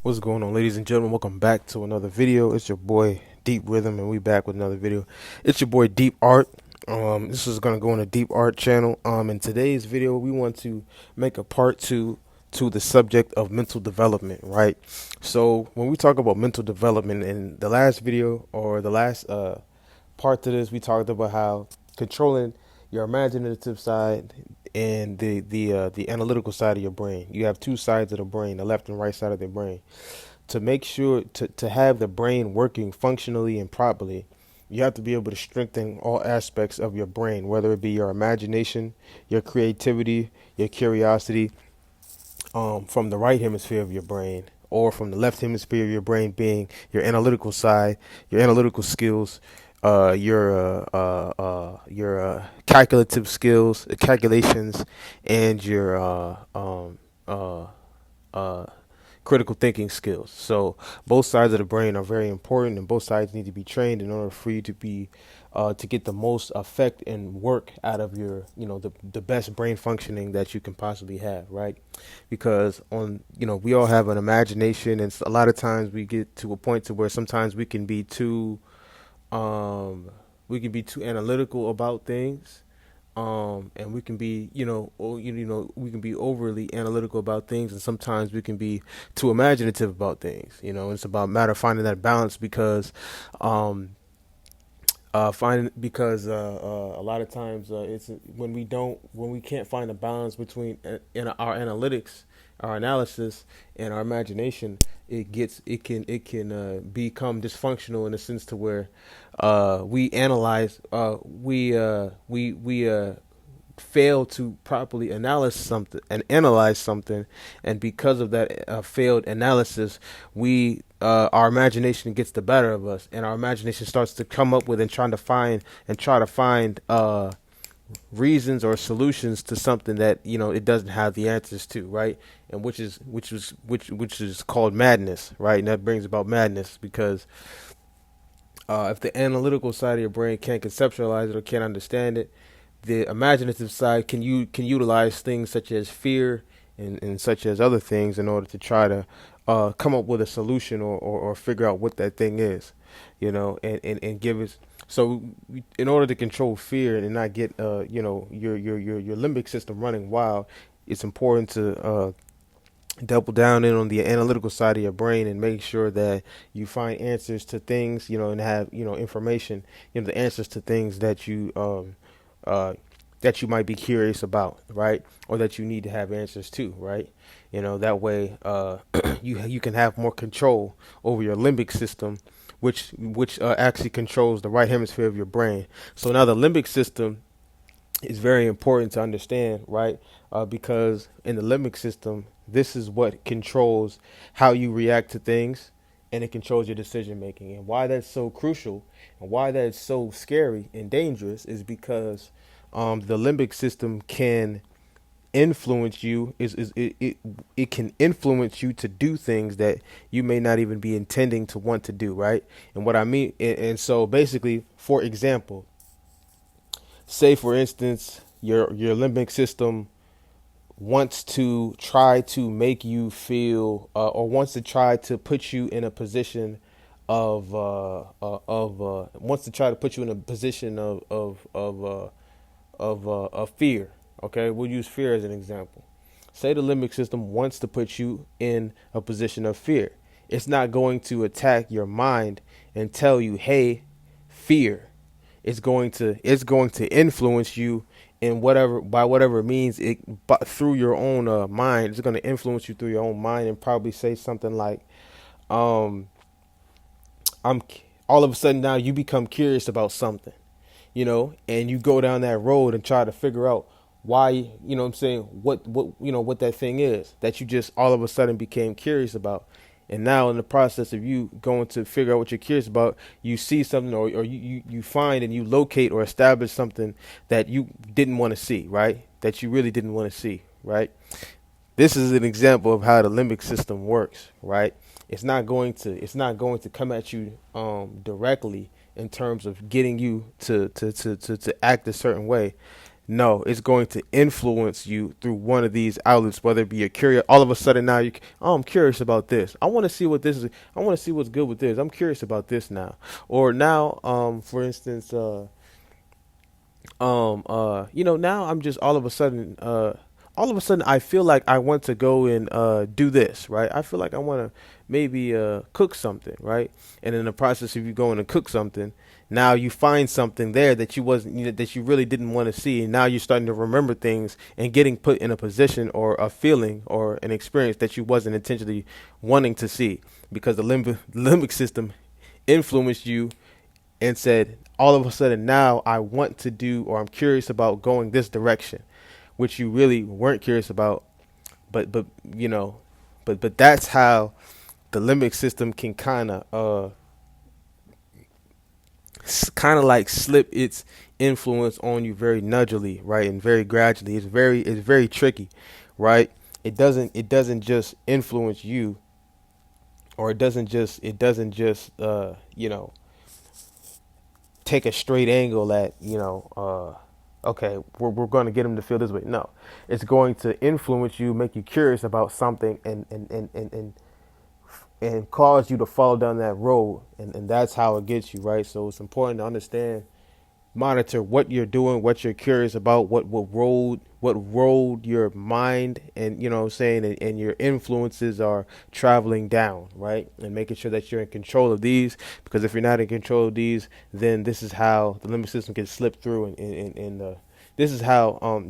What's going on, ladies and gentlemen? Welcome back to another video. It's your boy Deep Rhythm, and we back with another video. It's your boy Deep Art. This is gonna go on a Deep Art channel. In today's video, we want to make a part two to the subject of mental development, right? So when we talk about mental development, in the last video or the last part to this, we talked about how controlling your imaginative side and the analytical side of your brain. You have two sides of the brain, the left and right side of the brain. To make sure to have the brain working functionally and properly, you have to be able to strengthen all aspects of your brain, whether it be your imagination, your creativity, your curiosity, from the right hemisphere of your brain or from the left hemisphere of your brain, being your analytical side, your analytical skills, your calculative skills, calculations, and your critical thinking skills. So both sides of the brain are very important, and both sides need to be trained in order for you to be to get the most effect and work out of your, the best brain functioning that you can possibly have, right? Because we all have an imagination, and a lot of times we get to a point to where sometimes we can be too analytical about things, and we can be, we can be overly analytical about things, and sometimes we can be too imaginative about things. It's about matter of finding that balance, because a lot of times it's when we can't find a balance between in our analytics, our analysis, and our imagination, it can become dysfunctional, in a sense to where we analyze we fail to properly analyze something, and because of that failed analysis, we our imagination gets the better of us, and our imagination starts to come up with and try to find reasons or solutions to something that it doesn't have the answers to, right? And which is called madness, right? And that brings about madness, because if the analytical side of your brain can't conceptualize it or can't understand it, the imaginative side can utilize things such as fear and such as other things in order to try to come up with a solution, or figure out what that thing is, and give us. So in order to control fear and not get your limbic system running wild, it's important to double down in on the analytical side of your brain and make sure that you find answers to things, and have information, the answers to things that you might be curious about, right? Or that you need to have answers to, right? That way you can have more control over your limbic system, which actually controls the right hemisphere of your brain. So now the limbic system is very important to understand, right? Because in the limbic system, this is what controls how you react to things, and it controls your decision making. And why that's so crucial and why that's so scary and dangerous is because the limbic system can influence you. It can influence you to do things that you may not even be intending to want to do, right? And what I mean, and so basically, for example, say for instance, your limbic system wants to try to make you feel, or wants to try to put you in a position of wants to try to put you in a position of fear. Okay, we'll use fear as an example. Say the limbic system wants to put you in a position of fear. It's not going to attack your mind and tell you, "Hey, fear." It's going to influence you in whatever means but through your own mind. It's going to influence you through your own mind, and probably say something like, I'm all of a sudden now you become curious about something, and you go down that road and try to figure out why, what I'm saying, what that thing is that you just all of a sudden became curious about. And now in the process of you going to figure out what you're curious about, you see something, or you find and you locate or establish something that you didn't want to see, right? That you really didn't want to see, right? This is an example of how the limbic system works, right? It's not going to come at you directly in terms of getting you to act a certain way. No, it's going to influence you through one of these outlets, whether it be a curious. All of a sudden now oh, I'm curious about this. I want to see what this is. I want to see what's good with this. I'm curious about this now. Or now, for instance, now I'm just all of a sudden I feel like I want to go and do this, right? I feel like I want to maybe cook something, right? And in the process of you going to cook something, now you find something there that you wasn't that you really didn't want to see, and now you're starting to remember things and getting put in a position or a feeling or an experience that you wasn't intentionally wanting to see because the limbic system influenced you and said, all of a sudden now I want to do, or I'm curious about going this direction, which you really weren't curious about. But you know, but that's how the limbic system can kind of like slip its influence on you very nudgily, right, and very gradually. It's very tricky, right? It doesn't just influence you, or it doesn't just take a straight angle at okay, we're going to get them to feel this way. No, it's going to influence you, make you curious about something, and cause you to follow down that road, and that's how it gets you, right? So it's important to understand, monitor what you're doing, what you're curious about, what road your mind and what I'm saying, and your influences are traveling down, right? And making sure that you're in control of these, because if you're not in control of these, then this is how the limbic system can slip through, and this is how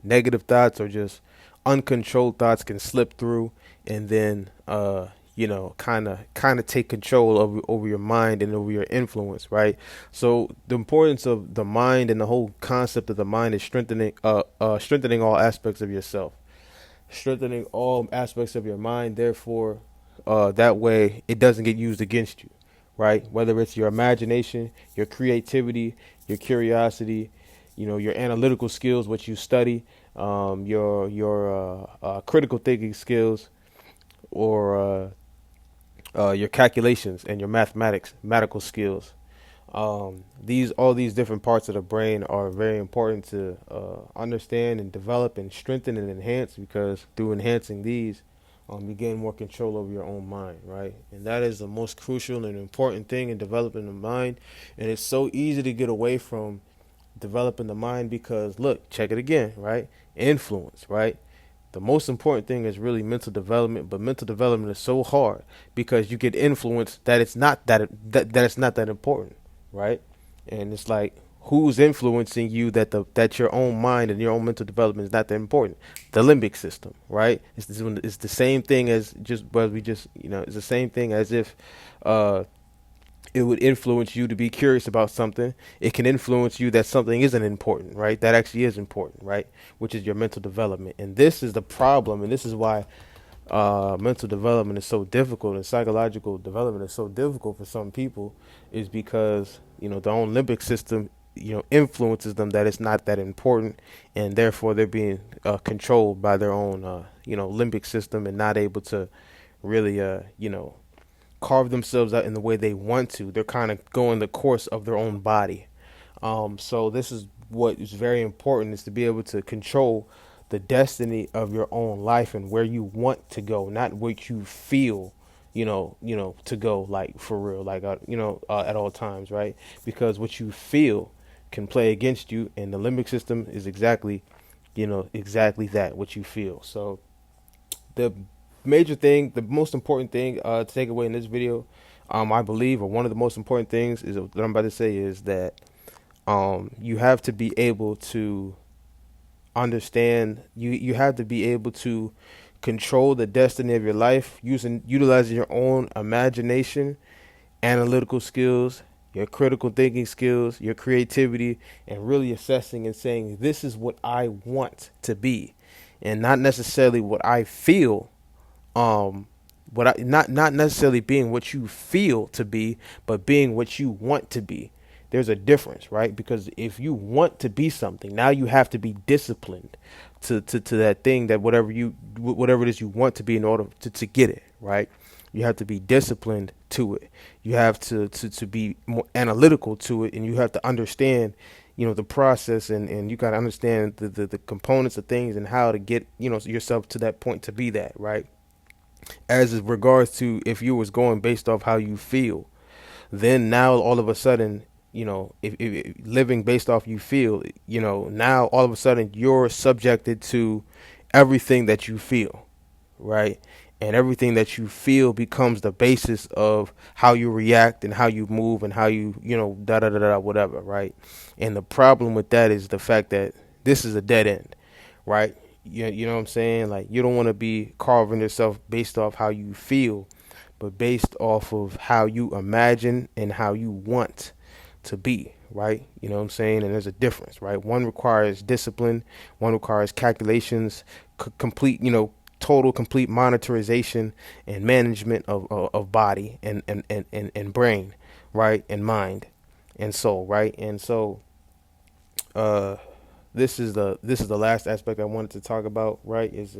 negative thoughts or just uncontrolled thoughts can slip through, and then kind of take control over your mind and over your influence, right? So the importance of the mind and the whole concept of the mind is strengthening all aspects of yourself, strengthening all aspects of your mind. Therefore, that way it doesn't get used against you, right? Whether it's your imagination, your creativity, your curiosity, your analytical skills, what you study, your critical thinking skills, or your calculations and your mathematical skills. All these different parts of the brain are very important to understand and develop and strengthen and enhance, because through enhancing these, you gain more control over your own mind, right? And that is the most crucial and important thing in developing the mind. And it's so easy to get away from developing the mind because, look, check it again, right? Influence, right? The most important thing is really mental development, but mental development is so hard because you get influenced that it's not that it's not that important, right? And it's like, who's influencing you that your own mind and your own mental development is not that important? The limbic system, right? It's the same thing as it's the same thing as if it would influence you to be curious about something. It can influence you that something isn't important, right? That actually is important, right? Which is your mental development. And this is the problem, and this is why mental development is so difficult, and psychological development is so difficult for some people, is because their own limbic system influences them that it's not that important, and therefore they're being controlled by their own limbic system, and not able to really carve themselves out in the way they want to. They're kind of going the course of their own body. So this is what is very important, is to be able to control the destiny of your own life and where you want to go, not what you feel, to go, like, for real, like, at all times, right? Because what you feel can play against you, and the limbic system is exactly that, what you feel. So the the most important thing to take away in this video, I believe, or one of the most important things is what I'm about to say, is that you have to be able to understand. You have to be able to control the destiny of your life utilizing your own imagination, analytical skills, your critical thinking skills, your creativity, and really assessing and saying, this is what I want to be, and not necessarily what I feel. Not necessarily being what you feel to be, but being what you want to be. There's a difference, right? Because if you want to be something, now you have to be disciplined to that thing, that whatever it is you want to be, in order to get it, right? You have to be disciplined to it. You have to be more analytical to it, and you have to understand, the process, and you got to understand the components of things and how to get, yourself to that point to be that, right? As in regards to if you was going based off how you feel, then now all of a sudden, if living based off you feel, now all of a sudden you're subjected to everything that you feel, right? And everything that you feel becomes the basis of how you react and how you move and how you, da da da da, whatever, right? And the problem with that is the fact that this is a dead end, right? You know what I'm saying? Like, you don't want to be carving yourself based off how you feel, but based off of how you imagine and how you want to be, right? You know what I'm saying? And there's a difference, right? One requires discipline, one requires calculations, complete, total complete monitorization and management of body and brain, right? And mind and soul, right? And so this is the last aspect I wanted to talk about, right? Is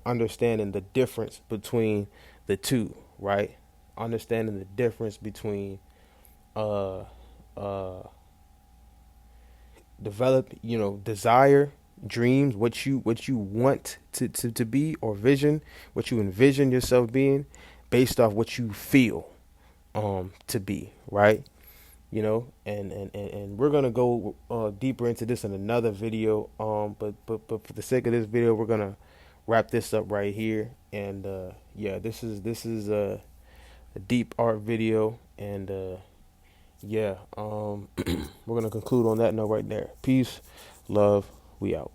understanding the difference between the two, right? Understanding the difference between uh uh develop, desire, dreams, what you want to be, or vision, what you envision yourself being, based off what you feel to be, right? And we're gonna go deeper into this in another video, but for the sake of this video, we're gonna wrap this up right here. And yeah, this is a deep art video. And yeah, we're gonna conclude on that note right there. Peace, love, we out.